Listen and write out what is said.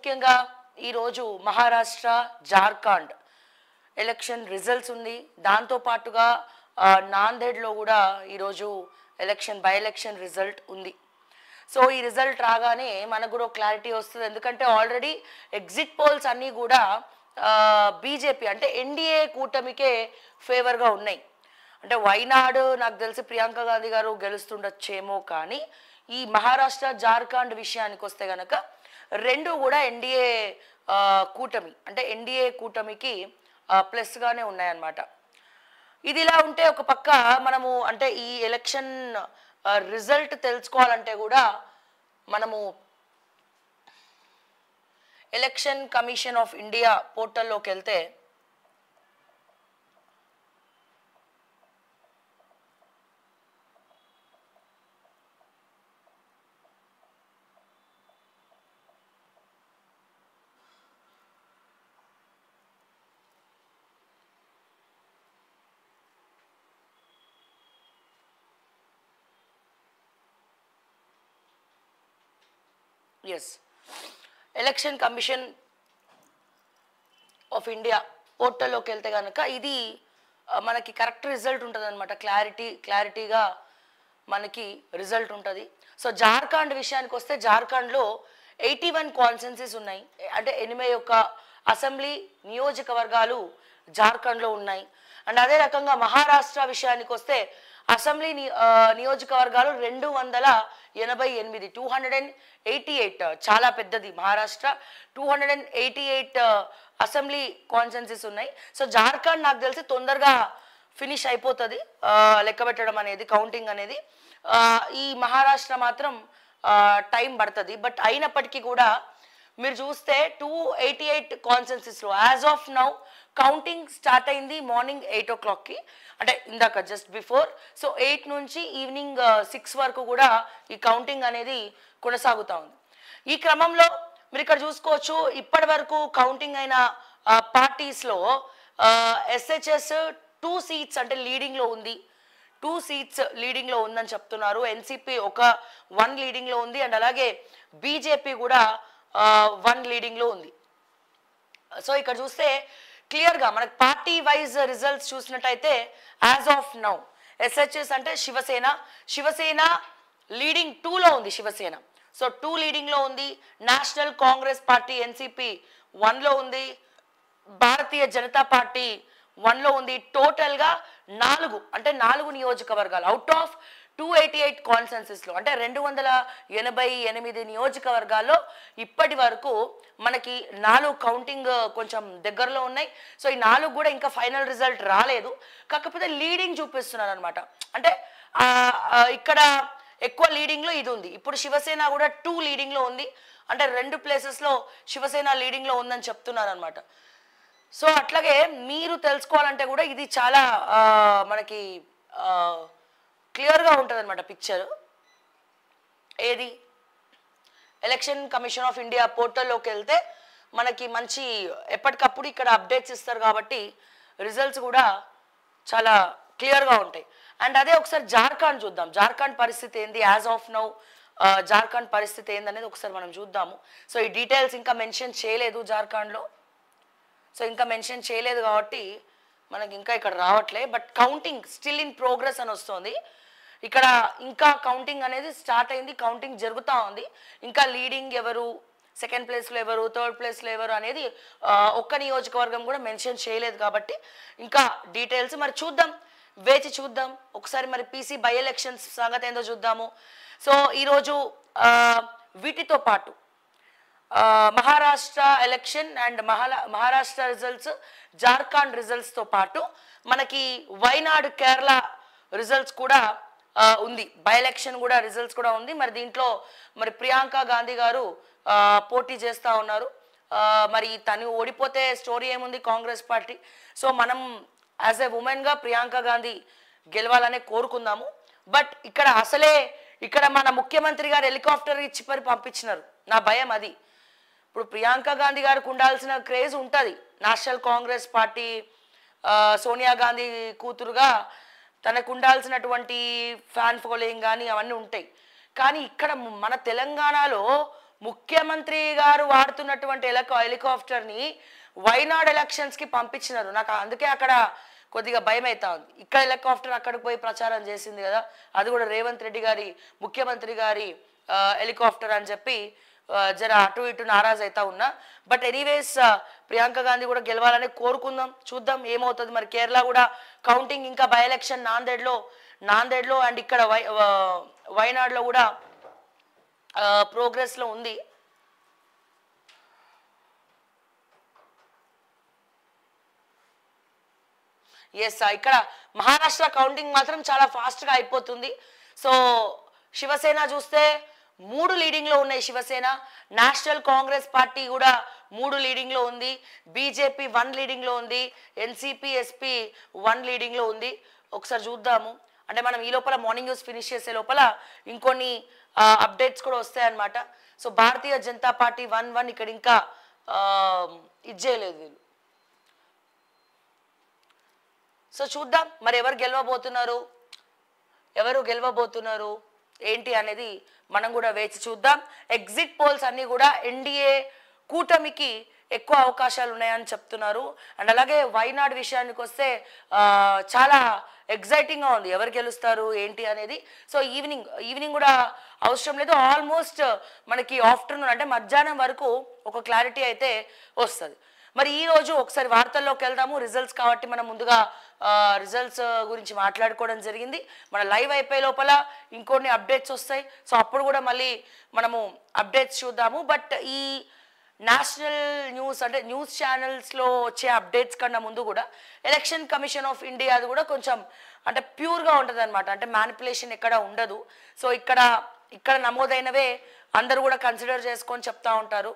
ముఖ్యంగా ఈరోజు Maharashtra Jharkhand election results ఉంది. దాంతో పాటుగా నాందేడ్లో కూడా ఈరోజు బై ఎలక్షన్ రిజల్ట్ ఉంది. సో ఈ రిజల్ట్ రాగానే మనకు కూడా క్లారిటీ వస్తుంది. ఎందుకంటే ఆల్రెడీ ఎగ్జిట్ పోల్స్ అన్నీ కూడా బీజేపీ అంటే ఎన్డీఏ కూటమికే ఫేవర్గా ఉన్నాయి. అంటే వైనాడు నాకు తెలిసి ప్రియాంక గాంధీ గారు గెలుస్తుండొచ్చేమో, కానీ ఈ మహారాష్ట్ర జార్ఖండ్ విషయానికి వస్తే కనుక రెండు కూడా ఎన్డీఏ కూటమి అంటే ఎన్డీఏ కూటమికి ప్లస్గానే ఉన్నాయన్నమాట. ఇది ఇలా ఉంటే ఒక పక్క మనము అంటే ఈ ఎలక్షన్ రిజల్ట్ తెలుసుకోవాలంటే కూడా మనము ఎలక్షన్ కమిషన్ ఆఫ్ ఇండియా పోర్టల్లోకి వెళ్తే ఎలక్షన్ కమిషన్ ఆఫ్ ఇండియా పోర్టల్లోకి వెళ్తే కనుక ఇది మనకి కరెక్ట్ రిజల్ట్ ఉంటుంది అనమాట. క్లారిటీగా మనకి రిజల్ట్ ఉంటుంది. సో జార్ఖండ్ విషయానికి వస్తే జార్ఖండ్లో 81 కాన్స్టిట్యున్సీస్ ఉన్నాయి. అంటే 81 అసెంబ్లీ నియోజకవర్గాలు జార్ఖండ్లో ఉన్నాయి. అండ్ అదే రకంగా మహారాష్ట్ర విషయానికి వస్తే అసెంబ్లీ నియోజకవర్గాలు 288 288 చాలా పెద్దది మహారాష్ట్ర. 288 అసెంబ్లీ కాన్స్టిట్యున్సీస్ ఉన్నాయి. సో జార్ఖండ్ నాకు తెలిసి తొందరగా ఫినిష్ అయిపోతుంది లెక్క పెట్టడం అనేది, కౌంటింగ్ అనేది. ఈ మహారాష్ట్ర మాత్రం టైం పడుతుంది. బట్ అయినప్పటికీ కూడా మీరు చూస్తే 288 కాన్స్టిట్యున్సీస్లో as of now counting start అయింది మార్నింగ్ 8 o'clockకి, అంటే ఇందాక జస్ట్ బిఫోర్. సో 8 నుంచి ఈవినింగ్ 6 వరకు కూడా ఈ కౌంటింగ్ అనేది కొనసాగుతూ ఉంది. ఈ క్రమంలో మీరు ఇక్కడ చూసుకోవచ్చు, ఇప్పటి వరకు కౌంటింగ్ అయిన పార్టీస్లో SHS 2 seats అంటే లీడింగ్లో ఉంది. 2 seats లీడింగ్లో ఉందని చెప్తున్నారు. ఎన్సిపి 1 లీడింగ్లో ఉంది. అండ్ అలాగే బీజేపీ కూడా 1 లీడింగ్లో ఉంది. సో ఇక్కడ చూస్తే క్లియర్గా మనకు పార్టీ వైజ్ రిజల్ట్స్ చూసినట్టయితే యాజ్ ఆఫ్ నౌ SHS అంటే శివసేన లీడింగ్ 2లో ఉంది. శివసేన సో 2 లీడింగ్లో ఉంది. నేషనల్ కాంగ్రెస్ పార్టీ ఎన్సిపి 1లో ఉంది. భారతీయ జనతా పార్టీ 1లో ఉంది. టోటల్గా 4 నియోజకవర్గాలు అవుట్ ఆఫ్ 288 కాన్స్టిట్యున్సీస్లో అంటే 288 నియోజకవర్గాల్లో ఇప్పటి వరకు మనకి 4 కౌంటింగ్ కొంచెం దగ్గరలో ఉన్నాయి. సో ఈ 4 కూడా ఇంకా ఫైనల్ రిజల్ట్ రాలేదు, కాకపోతే లీడింగ్ చూపిస్తున్నారు అనమాట. అంటే ఇక్కడ ఎక్కువ లీడింగ్లో ఇది ఉంది. ఇప్పుడు శివసేన కూడా 2 లీడింగ్లో ఉంది. అంటే 2 ప్లేసెస్లో శివసేన లీడింగ్లో ఉందని చెప్తున్నారు అనమాట. సో అట్లాగే మీరు తెలుసుకోవాలంటే కూడా ఇది చాలా మనకి క్లియర్గా ఉంటుంది అనమాట పిక్చర్. ఏది ఎలక్షన్ కమిషన్ ఆఫ్ ఇండియా పోర్టల్లోకి వెళ్తే మనకి మంచి ఎప్పటికప్పుడు ఇక్కడ అప్డేట్స్ ఇస్తారు కాబట్టి రిజల్ట్స్ కూడా చాలా క్లియర్గా ఉంటాయి. అండ్ అదే ఒకసారి జార్ఖండ్ చూద్దాం. జార్ఖండ్ పరిస్థితి ఏంది యాజ్ ఆఫ్ నౌ, జార్ఖండ్ పరిస్థితి ఏందనేది ఒకసారి మనం చూద్దాము. సో ఈ డీటెయిల్స్ ఇంకా మెన్షన్ చేయలేదు జార్ఖండ్లో. సో ఇంకా మెన్షన్ చేయలేదు కాబట్టి మనకి ఇంకా ఇక్కడ రావట్లే. But counting still in progress అని వస్తుంది. ఇక్కడ ఇంకా కౌంటింగ్ అనేది స్టార్ట్ అయింది, కౌంటింగ్ జరుగుతూ ఉంది. ఇంకా లీడింగ్ ఎవరు, సెకండ్ ప్లేస్లో ఎవరు, థర్డ్ ప్లేస్లో ఎవరు అనేది ఒక్క నియోజకవర్గం కూడా మెన్షన్ చేయలేదు కాబట్టి ఇంకా డీటెయిల్స్ మరి చూద్దాం, వేచి చూద్దాం. ఒకసారి మరి పీసీ బై ఎలక్షన్స్ సంగతి ఏందో చూద్దాము. సో ఈరోజు వీటితో పాటు Maharashtra election and Maharashtra results, Jharkhand రిజల్ట్స్తో పాటు మనకి వైనాడు కేరళ రిజల్ట్స్ కూడా ఉంది. బై ఎలక్షన్ కూడా రిజల్ట్స్ కూడా ఉంది. మరి దీంట్లో మరి ప్రియాంక గాంధీ గారు పోటీ చేస్తూ ఉన్నారు. మరి తను ఓడిపోతే స్టోరీ ఏముంది కాంగ్రెస్ పార్టీ. సో మనం యాజ్ ఎ ఉమెన్గా ప్రియాంక గాంధీ గెలవాలనే కోరుకుందాము. బట్ ఇక్కడ అసలే ఇక్కడ మన ముఖ్యమంత్రి గారు హెలికాప్టర్ ఇచ్చి పంపించినారు. నా భయం అది. ఇప్పుడు ప్రియాంక గాంధీ గారికి ఉండాల్సిన క్రేజ్ ఉంటుంది. నేషనల్ కాంగ్రెస్ పార్టీ సోనియా గాంధీ కూతురుగా తనకు ఉండాల్సినటువంటి ఫ్యాన్ ఫాలోయింగ్ కానీ అవన్నీ ఉంటాయి. కానీ ఇక్కడ మన తెలంగాణలో ముఖ్యమంత్రి గారు వాడుతున్నటువంటి హెలికాప్టర్ని వైనాడ్ ఎలక్షన్స్కి పంపించినారు. నాకు అందుకే అక్కడ కొద్దిగా భయం అవుతా ఉంది. ఇక్కడ హెలికాప్టర్ అక్కడికి పోయి ప్రచారం చేసింది కదా, అది కూడా రేవంత్ రెడ్డి గారి ముఖ్యమంత్రి గారి హెలికాప్టర్ అని చెప్పి జర అటు ఇటు నారాజ్ అవుతా ఉన్నా. బట్ ఎనీవేస్ ప్రియాంక గాంధీ కూడా గెలవాలని కోరుకుందాం, చూద్దాం ఏమవుతుంది. మరి కేరళ కూడా కౌంటింగ్ ఇంకా బై ఎలక్షన్ నాందేడ్లో అండ్ ఇక్కడ వైనాడ్లో కూడా ప్రోగ్రెస్లో ఉంది. ఎస్, ఇక్కడ మహారాష్ట్ర కౌంటింగ్ మాత్రం చాలా ఫాస్ట్గా అయిపోతుంది. సో శివసేన చూస్తే 3 లీడింగ్లో ఉన్నాయి. శివసేన, నేషనల్ కాంగ్రెస్ పార్టీ కూడా 3 లీడింగ్లో ఉంది, బీజేపీ 1 లీడింగ్లో ఉంది, ఎన్సీపీ ఎస్పీ 1 లీడింగ్లో ఉంది. ఒకసారి చూద్దాము. అంటే మనం ఈ లోపల మార్నింగ్ న్యూస్ ఫినిష్ చేసే లోపల ఇంకొన్ని అప్డేట్స్ కూడా వస్తాయన్నమాట. సో భారతీయ జనతా పార్టీ 1-1 ఇక్కడ ఇంకా ఇది చేయలేదు వీళ్ళు. సో చూద్దాం మరి ఎవరు గెలవబోతున్నారు ఏంటి అనేది మనం కూడా వేచి చూద్దాం. ఎగ్జిట్ పోల్స్ అన్నీ కూడా ఎన్డీఏ కూటమికి ఎక్కువ అవకాశాలు ఉన్నాయని చెప్తున్నారు. అండ్ అలాగే వైనాడ్ విషయానికి వస్తే చాలా ఎగ్జైటింగ్గా ఉంది, ఎవరు గెలుస్తారు ఏంటి అనేది. సో ఈవినింగ్ కూడా అవసరం లేదు, ఆల్మోస్ట్ మనకి ఆఫ్టర్నూన్ అంటే మధ్యాహ్నం వరకు ఒక క్లారిటీ అయితే వస్తుంది. మరి ఈరోజు ఒకసారి వార్తల్లోకి వెళ్దాము. రిజల్ట్స్ కాబట్టి మనం ముందుగా రిజల్ట్స్ గురించి మాట్లాడుకోవడం జరిగింది. మన లైవ్ అయిపోయే లోపల ఇంకొన్ని అప్డేట్స్ వస్తాయి. సో అప్పుడు కూడా మళ్ళీ మనము అప్డేట్స్ చూద్దాము. బట్ ఈ నేషనల్ న్యూస్ అంటే న్యూస్ ఛానల్స్లో వచ్చే అప్డేట్స్ కన్నా ముందు కూడా ఎలక్షన్ కమిషన్ ఆఫ్ ఇండియా అది కూడా కొంచెం అంటే ప్యూర్గా ఉంటుంది అనమాట, అంటే మ్యానిపులేషన్ ఎక్కడ ఉండదు. సో ఇక్కడ నమోదైనవే అందరూ కూడా కన్సిడర్ చేసుకొని చెప్తా ఉంటారు.